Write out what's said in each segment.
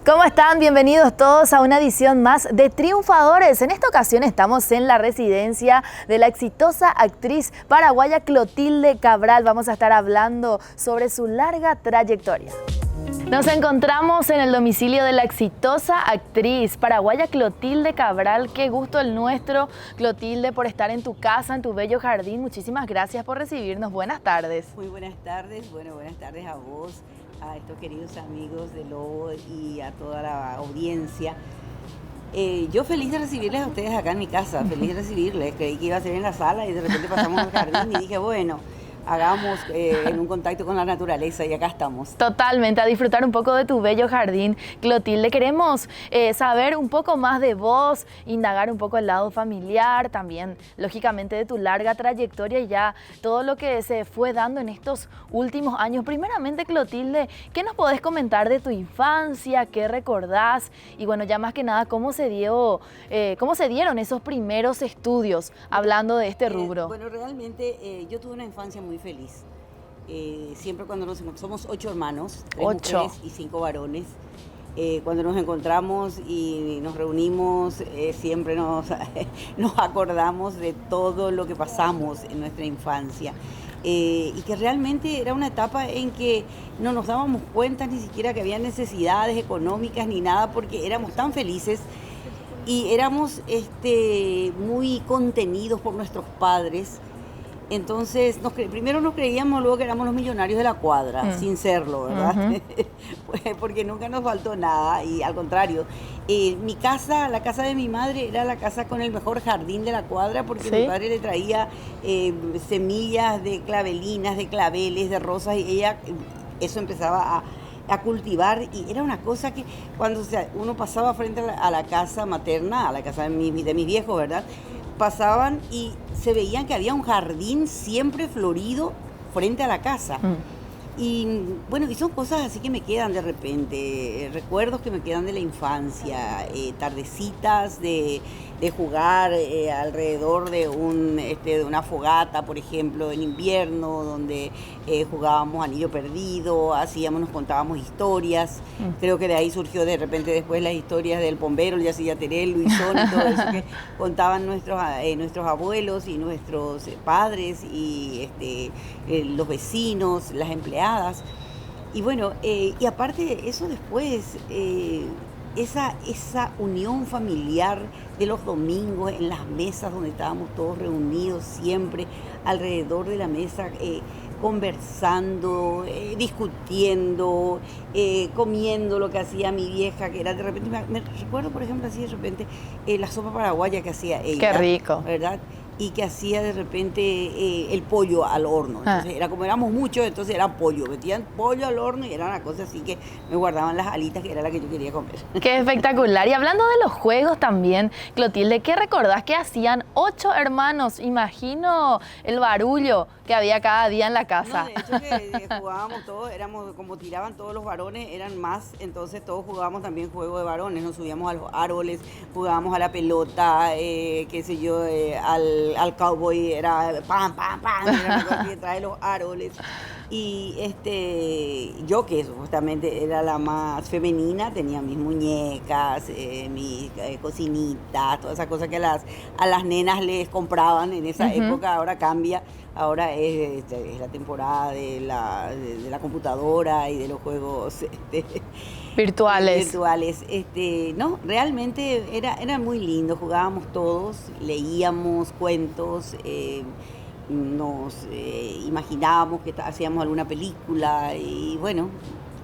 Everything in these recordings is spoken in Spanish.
¿Cómo están? Bienvenidos todos a una edición más de Triunfadores. En esta ocasión estamos en la residencia de la exitosa actriz paraguaya Clotilde Cabral. Vamos a estar hablando sobre su larga trayectoria. Nos encontramos en el domicilio de la exitosa actriz paraguaya Clotilde Cabral. Qué gusto el nuestro, Clotilde, por estar en tu casa, en tu bello jardín. Muchísimas gracias por recibirnos. Buenas tardes. Muy buenas tardes. Bueno, buenas tardes a vos, a estos queridos amigos de Lobo y a toda la audiencia. Yo feliz de recibirles a ustedes acá en mi casa, feliz de recibirles. Creí que iba a ser en la sala y de repente pasamos al jardín y dije, bueno, hagamos en un contacto con la naturaleza y acá estamos. Totalmente, a disfrutar un poco de tu bello jardín. Clotilde, queremos saber un poco más de vos, indagar un poco el lado familiar, también lógicamente de tu larga trayectoria y ya todo lo que se fue dando en estos últimos años. Primeramente, Clotilde, ¿qué nos podés comentar de tu infancia? ¿Qué recordás? Y bueno, ya más que nada, ¿cómo se dieron esos primeros estudios hablando de este rubro? Bueno, realmente yo tuve una infancia muy feliz. Siempre cuando nos encontramos, somos 8 hermanos, 3 mujeres y 5 varones. Cuando nos encontramos y nos reunimos, siempre nos acordamos de todo lo que pasamos en nuestra infancia. Y que realmente era una etapa en que no nos dábamos cuenta ni siquiera que había necesidades económicas ni nada, porque éramos tan felices y éramos muy contenidos por nuestros padres. Entonces, primero nos creíamos luego que éramos los millonarios de la cuadra, sin serlo, ¿verdad? Porque nunca nos faltó nada y al contrario. Mi casa, la casa de mi madre, era la casa con el mejor jardín de la cuadra porque mi padre le traía semillas de clavelinas, de claveles, de rosas y ella eso empezaba a cultivar y era una cosa que cuando uno pasaba frente a la casa materna, a la casa de mis viejos, ¿verdad? Pasaban y se veían que había un jardín siempre florido frente a la casa. Y bueno, y son cosas así que me quedan de repente, recuerdos que me quedan de la infancia, tardecitas de jugar alrededor de una fogata, por ejemplo, en invierno, donde jugábamos anillo perdido, nos contábamos historias. Creo que de ahí surgió de repente después las historias del Pombero, el Yacilla Terel, Luisón y todo eso que contaban nuestros abuelos y nuestros padres y los vecinos, las empleadas. Y bueno, y aparte de eso después, esa unión familiar de los domingos en las mesas donde estábamos todos reunidos siempre alrededor de la mesa, conversando, discutiendo, comiendo lo que hacía mi vieja, que era de repente, me recuerdo por ejemplo así de repente la sopa paraguaya que hacía ella. ¡Qué rico! ¿Verdad? Y que hacía de repente el pollo al horno. Entonces era como éramos muchos, entonces era pollo. Metían pollo al horno y era una cosa así que me guardaban las alitas, que era la que yo quería comer. ¡Qué espectacular! Y hablando de los juegos también, Clotilde, ¿qué recordás que hacían 8 hermanos? Imagino el barullo que había cada día en la casa. No, de hecho que jugábamos todos, éramos como tiraban todos los varones, eran más, entonces todos jugábamos también juego de varones, nos subíamos a los árboles, jugábamos a la pelota, qué sé yo, al cowboy, era pam, pam, pam, era una cosa que trae los árboles. Y yo que justamente era la más femenina, tenía mis muñecas, mis cocinitas, todas esas cosas que a las nenas les compraban en esa época, ahora cambia. Ahora es la temporada de la computadora y de los juegos virtuales. No, realmente era muy lindo, jugábamos todos, leíamos cuentos, nos imaginábamos que hacíamos alguna película y bueno,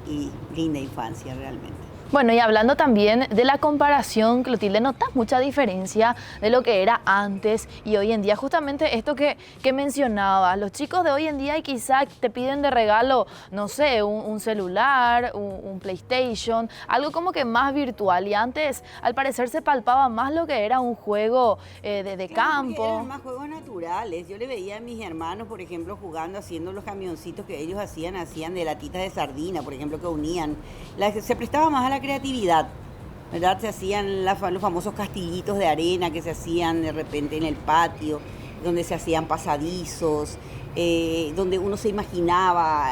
y linda infancia realmente. Bueno, y hablando también de la comparación, Clotilde, ¿notas mucha diferencia de lo que era antes y hoy en día? Justamente esto que mencionabas, los chicos de hoy en día y quizá te piden de regalo, no sé, un celular, un PlayStation, algo como que más virtual. Y antes, al parecer, se palpaba más lo que era un juego de campo. Eran más juegos naturales. Yo le veía a mis hermanos, por ejemplo, jugando, haciendo los camioncitos que ellos hacían de latitas de sardina, por ejemplo, que unían. Se prestaba más a la creatividad, ¿verdad? Se hacían los famosos castillitos de arena que se hacían de repente en el patio, donde se hacían pasadizos, donde uno se imaginaba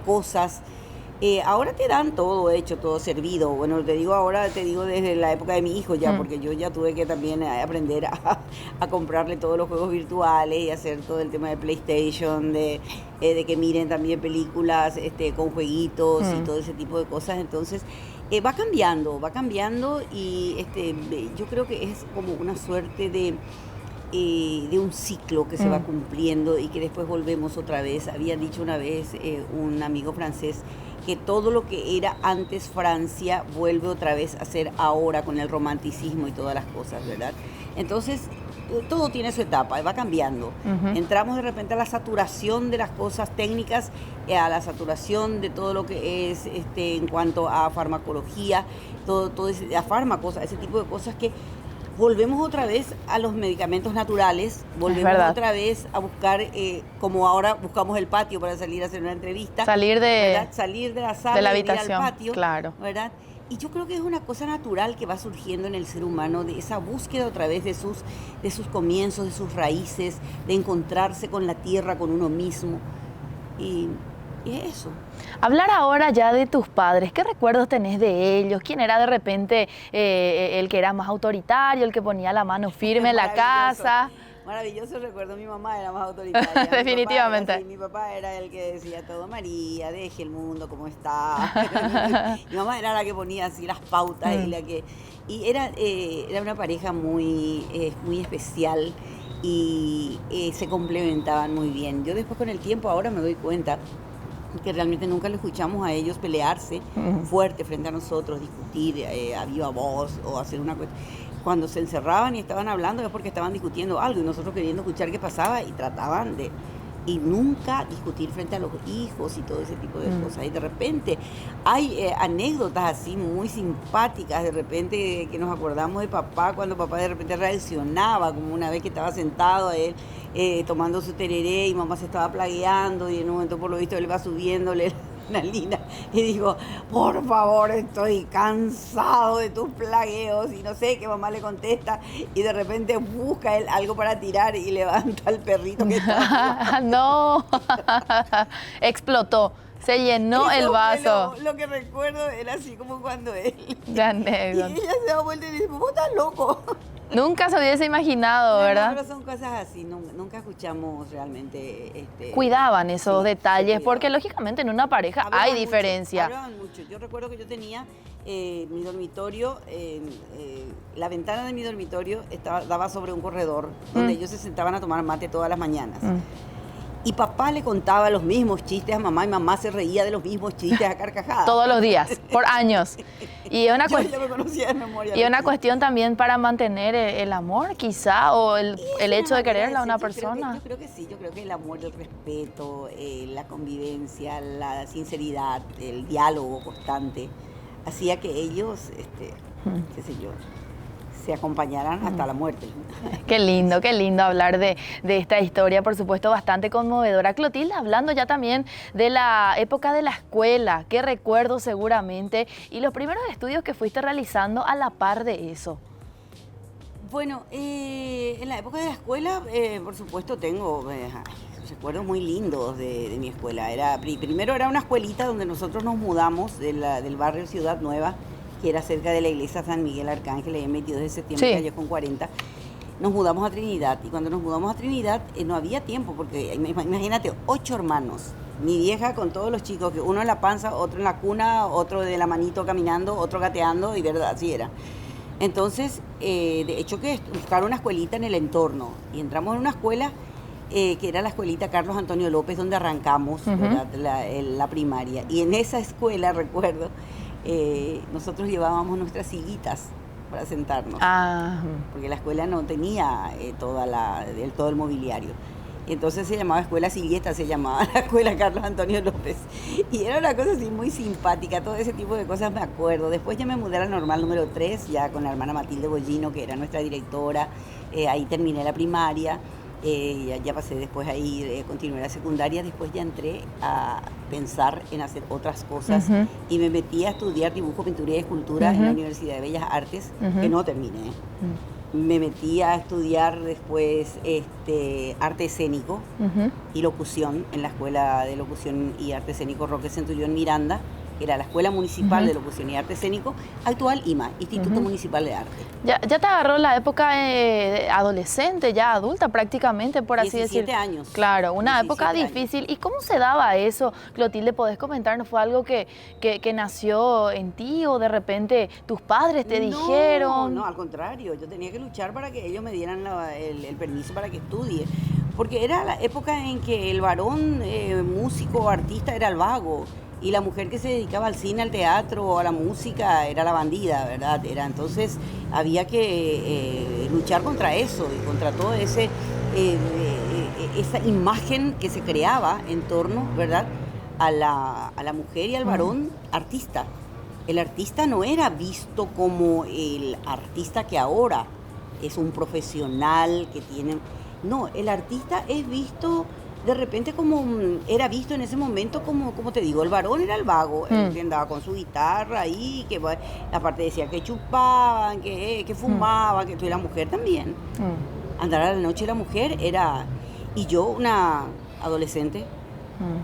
cosas. Ahora te dan todo hecho, todo servido. Bueno, te digo ahora, te digo desde la época de mi hijo ya, porque yo ya tuve que también aprender a comprarle todos los juegos virtuales y hacer todo el tema de PlayStation, de que miren también películas con jueguitos y todo ese tipo de cosas. Entonces, va cambiando y yo creo que es como una suerte de un ciclo que se va cumpliendo y que después volvemos otra vez. Había dicho una vez un amigo francés que todo lo que era antes Francia vuelve otra vez a ser ahora con el romanticismo y todas las cosas, ¿verdad? Entonces, todo tiene su etapa, va cambiando. Entramos de repente a la saturación de las cosas técnicas, a la saturación de todo lo que es en cuanto a farmacología, todo a fármacos, a ese tipo de cosas que volvemos otra vez a los medicamentos naturales, volvemos otra vez a buscar, como ahora buscamos el patio para salir a hacer una entrevista. Salir de la sala, de la habitación, ir al patio, claro. ¿verdad? Y yo creo que es una cosa natural que va surgiendo en el ser humano, de esa búsqueda otra vez de sus comienzos, de sus raíces, de encontrarse con la tierra, con uno mismo. Y eso. Hablar ahora ya de tus padres, ¿qué recuerdos tenés de ellos? ¿Quién era de repente el que era más autoritario, el que ponía la mano firme en la casa? Maravilloso recuerdo, mi mamá era más autoritaria. Definitivamente. Mi papá era el que decía todo, María, deje el mundo como está. Mi mamá era la que ponía así las pautas y era una pareja muy especial y se complementaban muy bien. Yo después con el tiempo ahora me doy cuenta que realmente nunca le escuchamos a ellos pelearse fuerte frente a nosotros, discutir a viva voz o hacer una cuestión. Cuando se encerraban y estaban hablando es porque estaban discutiendo algo y nosotros queriendo escuchar qué pasaba y trataban de... Y nunca discutir frente a los hijos y todo ese tipo de cosas. Y de repente hay anécdotas así muy simpáticas, de repente que nos acordamos de papá, cuando papá de repente reaccionaba, como una vez que estaba sentado él tomando su tereré y mamá se estaba plagueando y en un momento por lo visto él va subiéndole la lina y digo, por favor, estoy cansado de tus plagueos y no sé qué mamá le contesta y de repente busca él algo para tirar y levanta al perrito que está. No, explotó, se llenó el vaso. Lo que recuerdo era así como cuando él... De anécdota. Y ella se da vuelta y dice, vos estás loco. Nunca se hubiese imaginado, ¿verdad? Pero son cosas así, nunca escuchamos realmente... Cuidaban esos detalles, porque lógicamente en una pareja hay diferencia. Hablaban mucho. Yo recuerdo que yo tenía mi dormitorio, la ventana de mi dormitorio daba sobre un corredor donde ellos se sentaban a tomar mate todas las mañanas. Y papá le contaba los mismos chistes a mamá y mamá se reía de los mismos chistes a carcajadas. Todos los días, por años. Y es yo me conocía de memoria. Y una cuestión también para mantener el amor, quizá, o el hecho de quererla a una persona. Yo creo que sí, yo creo que el amor, el respeto, la convivencia, la sinceridad, el diálogo constante, hacía que ellos, qué sé yo, se acompañarán hasta la muerte. Qué lindo hablar de esta historia, por supuesto, bastante conmovedora. Clotilde, hablando ya también de la época de la escuela, qué recuerdos seguramente, y los primeros estudios que fuiste realizando a la par de eso. Bueno, en la época de la escuela, por supuesto, tengo recuerdos muy lindos de mi escuela. Primero era una escuelita donde nosotros nos mudamos del barrio Ciudad Nueva, que era cerca de la iglesia San Miguel Arcángel, el 22 de septiembre, calle con 40. Nos mudamos a Trinidad y cuando nos mudamos a Trinidad no había tiempo porque imagínate, 8 hermanos, mi vieja con todos los chicos, que uno en la panza, otro en la cuna, otro de la manito caminando, otro gateando y verdad, así era. Entonces, de hecho que buscar una escuelita en el entorno y entramos en una escuela que era la escuelita Carlos Antonio López donde arrancamos la primaria y en esa escuela recuerdo nosotros llevábamos nuestras sillitas para sentarnos, porque la escuela no tenía todo el mobiliario. Y entonces se llamaba Escuela Silleta, se llamaba la Escuela Carlos Antonio López. Y era una cosa así muy simpática, todo ese tipo de cosas me acuerdo. Después ya me mudé a la normal número 3, ya con la hermana Matilde Bollino, que era nuestra directora. Ahí terminé la primaria. Ya pasé después ahí, continué la secundaria, después ya entré a pensar en hacer otras cosas y me metí a estudiar dibujo, pintura y escultura en la Universidad de Bellas Artes, que no terminé. Me metí a estudiar después arte escénico y locución en la Escuela de Locución y Arte Escénico Roque Centurión Miranda, era la Escuela Municipal de Locución y Arte Escénico, actual IMA, Instituto Municipal de Arte. Ya te agarró la época adolescente, ya adulta prácticamente, por así decir. 17 años. Claro, una época difícil. ¿Y cómo se daba eso, Clotilde? ¿Podés comentarnos? ¿Fue algo que nació en ti o de repente tus padres te dijeron? No, al contrario, yo tenía que luchar para que ellos me dieran el permiso para que estudie. Porque era la época en que el varón músico o artista era el vago y la mujer que se dedicaba al cine, al teatro, a la música era la bandida, ¿verdad? Entonces había que luchar contra eso y contra todo esa imagen que se creaba en torno, ¿verdad?, a la mujer y al varón artista. El artista no era visto como el artista que ahora es un profesional que tiene... No, el artista es visto de repente como, era visto en ese momento como te digo, el varón era el vago, el que andaba con su guitarra ahí, que aparte decía que chupaban, que fumaban, y la mujer también. Andar a la noche la mujer era... Y yo, una adolescente,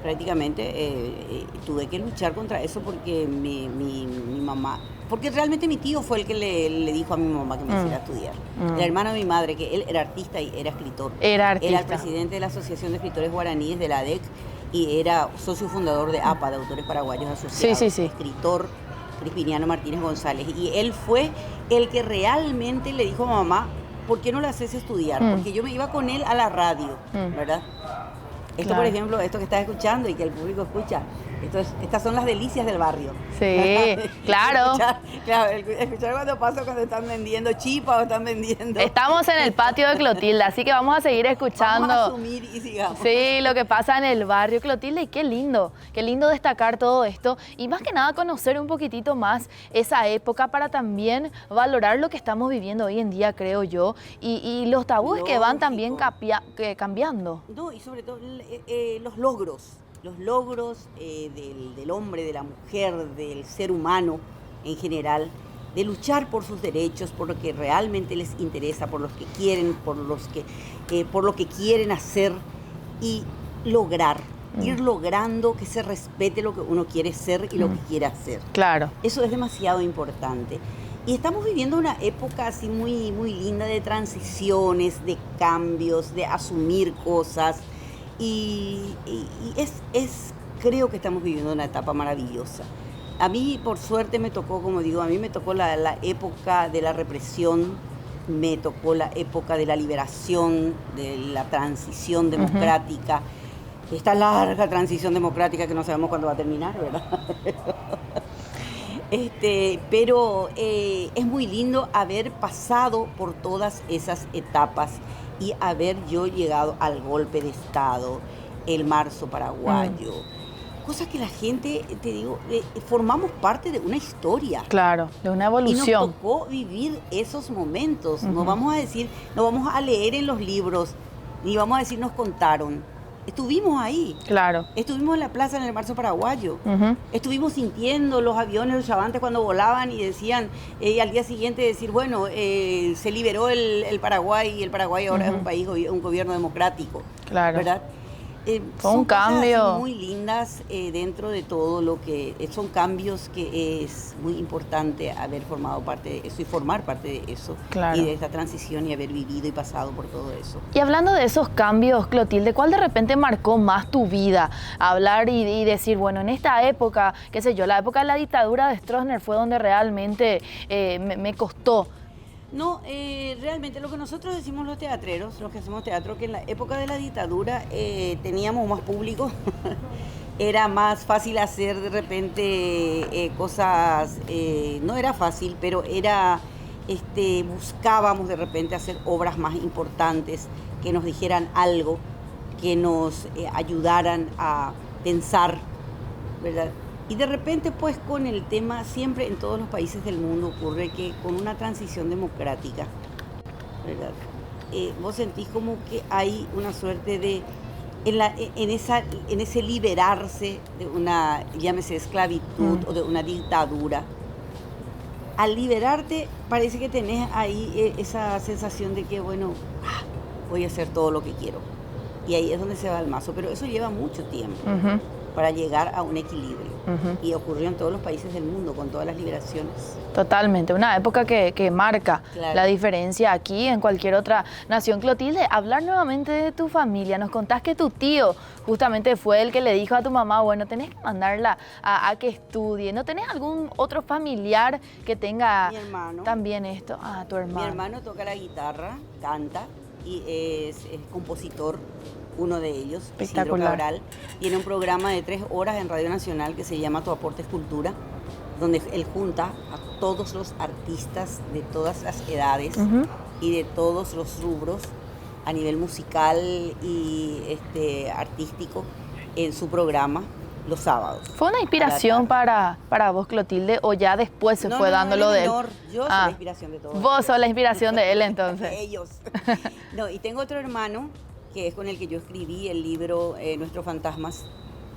prácticamente tuve que luchar contra eso porque mi mamá... Porque realmente mi tío fue el que le dijo a mi mamá que me hiciera estudiar. El hermano de mi madre, que él era artista y era escritor. Era el presidente de la Asociación de Escritores Guaraníes de la ADEC y era socio fundador de APA, de Autores Paraguayos Asociados. Sí. Escritor Crispiniano Martínez González. Y él fue el que realmente le dijo a mamá, ¿por qué no la haces estudiar? Porque yo me iba con él a la radio, ¿verdad? Esto, claro. Por ejemplo, esto que estás escuchando y que el público escucha, estas son las delicias del barrio. Sí, claro. Escuchar cuando están vendiendo chipa o están vendiendo... Estamos en el patio de Clotilde, así que vamos a seguir escuchando. Vamos a asumir y sigamos. Sí, lo que pasa en el barrio, Clotilde, y qué lindo destacar todo esto. Y más que nada conocer un poquitito más esa época para también valorar lo que estamos viviendo hoy en día, creo yo, y los tabúes que van también cambiando. No, y sobre todo los logros del hombre, de la mujer, del ser humano en general, de luchar por sus derechos, por lo que realmente les interesa, por los que quieren, por lo que quieren hacer y lograr, ir logrando que se respete lo que uno quiere ser y lo que quiere hacer. Claro. Eso es demasiado importante. Y estamos viviendo una época así muy, muy linda de transiciones, de cambios, de asumir cosas. Y creo que estamos viviendo una etapa maravillosa. A mí, por suerte, me tocó, como digo, a mí me tocó la época de la represión, me tocó la época de la liberación, de la transición democrática, esta larga transición democrática que no sabemos cuándo va a terminar, ¿verdad? Pero es muy lindo haber pasado por todas esas etapas y haber yo llegado al golpe de Estado, el marzo paraguayo, cosa que la gente, te digo, formamos parte de una historia. Claro, de una evolución. Y nos tocó vivir esos momentos. No vamos a decir, no vamos a leer en los libros, ni vamos a decir nos contaron. Estuvimos ahí. Claro. Estuvimos en la plaza en el marzo paraguayo. Estuvimos sintiendo los aviones, los chavantes cuando volaban y decían, y al día siguiente decir, bueno, se liberó el Paraguay y el Paraguay ahora es un país, un gobierno democrático. Claro. ¿Verdad? Fue un cambio muy lindas dentro de todo lo que son cambios que es muy importante haber formado parte de eso y formar parte de eso. Claro. Y de esta transición y haber vivido y pasado por todo eso. Y hablando de esos cambios, Clotilde, ¿cuál de repente marcó más tu vida? Hablar y decir, bueno, en esta época, qué sé yo, la época de la dictadura de Stroessner fue donde realmente me costó. No, realmente lo que nosotros decimos los teatreros, los que hacemos teatro, que en la época de la dictadura teníamos más público, era más fácil hacer de repente cosas, no era fácil, pero era, buscábamos de repente hacer obras más importantes, que nos dijeran algo, que nos ayudaran a pensar, ¿verdad? Y de repente, pues, con el tema, siempre en todos los países del mundo ocurre que con una transición democrática, ¿verdad? Vos sentís como que hay una suerte de, en ese liberarse de una, llámese esclavitud o de una dictadura. Al liberarte, parece que tenés ahí esa sensación de que, bueno, voy a hacer todo lo que quiero. Y ahí es donde se va el mazo, pero eso lleva mucho tiempo. para llegar a un equilibrio. Y ocurrió en todos los países del mundo, con todas las liberaciones. Totalmente, una época que marca Claro. la diferencia aquí en cualquier otra nación. Clotilde, hablar nuevamente de tu familia. Nos contás que tu tío justamente fue el que le dijo a tu mamá, bueno, tenés que mandarla a que estudie. ¿No tenés algún otro familiar que tenga Mi hermano. también esto? Ah, tu hermano. Mi hermano toca la guitarra, canta y es compositor, uno de ellos, Isidro Espectacular. Cabral. Tiene un programa de 3 horas en Radio Nacional que se llama Tu Aporte es Cultura, donde él junta a todos los artistas de todas las edades y de todos los rubros a nivel musical y artístico en su programa los sábados. ¿Fue una inspiración para vos, Clotilde, o ya después se fue dando lo él es de él? menor. Yo soy la inspiración de todos. Vos sos la inspiración de él, entonces. Ellos. No, y tengo otro hermano que es con el que yo escribí el libro Nuestros Fantasmas,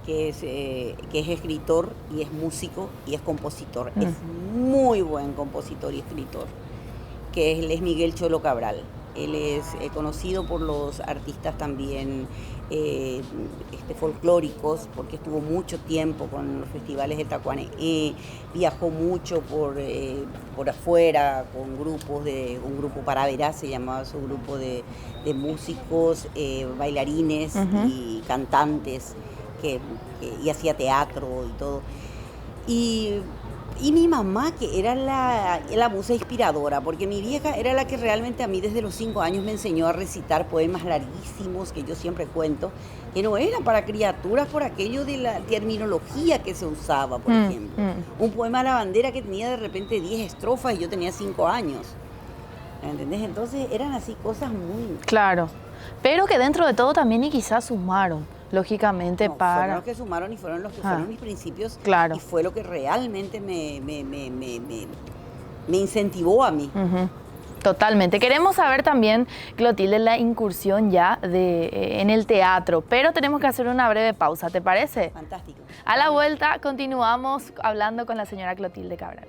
que es escritor y es músico y es compositor. Es muy buen compositor y escritor, que él es Miguel Cholo Cabral. Él es conocido por los artistas también folclóricos, porque estuvo mucho tiempo con los festivales de Tacuané, viajó mucho por afuera con un grupo Paraverá, se llamaba su grupo de músicos, bailarines y cantantes, y hacía teatro y todo. Y mi mamá, que era la musa inspiradora, porque mi vieja era la que realmente a mí desde los 5 años me enseñó a recitar poemas larguísimos, que yo siempre cuento, que no eran para criaturas por aquello de la terminología que se usaba, por ejemplo. Un poema a la bandera que tenía de repente 10 estrofas y yo tenía 5 años. ¿Entendés? Entonces eran así cosas muy... Claro, pero que dentro de todo también y quizás sumaron, lógicamente, fueron los que sumaron y fueron los que fueron mis principios. Claro. Y fue lo que realmente me incentivó a mí. Totalmente. Queremos saber también, Clotilde, la incursión ya en el teatro, pero tenemos que hacer una breve pausa, ¿te parece? Fantástico. A la vuelta continuamos hablando con la señora Clotilde Cabral.